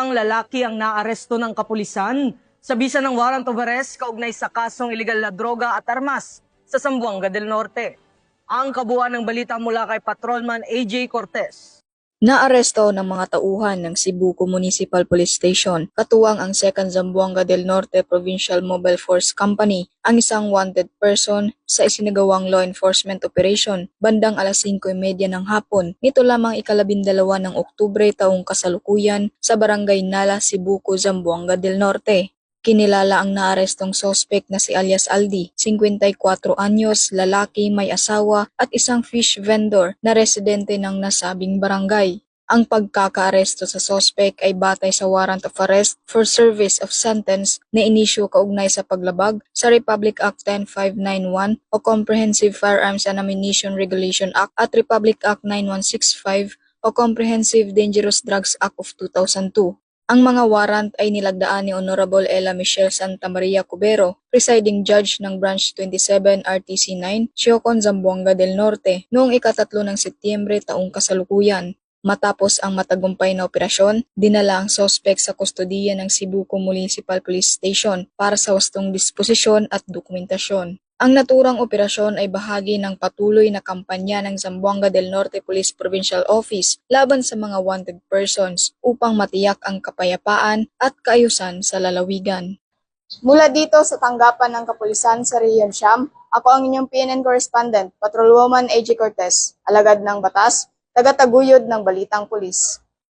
Ang lalaki ang naaresto ng kapulisan sa bisa ng warrant of arrest kaugnay sa kasong iligal na droga at armas sa Zamboanga del Norte. Ang kabuuan ng balita mula kay Patrolman AJ Cortez. Naaresto ng mga tauhan ng Cebu Municipal Police Station, katuwang ang 2nd Zamboanga del Norte Provincial Mobile Force Company, ang isang wanted person sa isinagawang law enforcement operation bandang alas 5:30 ng hapon. Nito lamang ika-12 ng Oktubre taong kasalukuyan sa Barangay Nala, Cebu, Zamboanga del Norte. Kinilala ang naarestong sospek na si alias Aldi, 54 anyos, lalaki, may asawa at isang fish vendor na residente ng nasabing barangay. Ang pagkakaaresto sa sospek ay batay sa warrant of arrest for service of sentence na inisyu kaugnay sa paglabag sa Republic Act 10591 o Comprehensive Firearms and Ammunition Regulation Act at Republic Act 9165 o Comprehensive Dangerous Drugs Act of 2002. Ang mga warrant ay nilagdaan ni Honorable Ella Michelle Santa Maria Cubero, presiding judge ng Branch 27 RTC 9, Siocon, Zamboanga del Norte, noong ika-3 ng Setyembre taong kasalukuyan. Matapos ang matagumpay na operasyon, dinala ang sospek sa kustodiya ng Cebu Municipal Police Station para sa wastong disposisyon at dokumentasyon. Ang naturang operasyon ay bahagi ng patuloy na kampanya ng Zamboanga del Norte Police Provincial Office laban sa mga wanted persons upang matiyak ang kapayapaan at kaayusan sa lalawigan. Mula dito sa tanggapan ng kapulisan sa Region Siam, ako ang inyong PNN correspondent, Patrolwoman AJ Cortez, alagad ng batas, tagataguyod ng Balitang Pulis.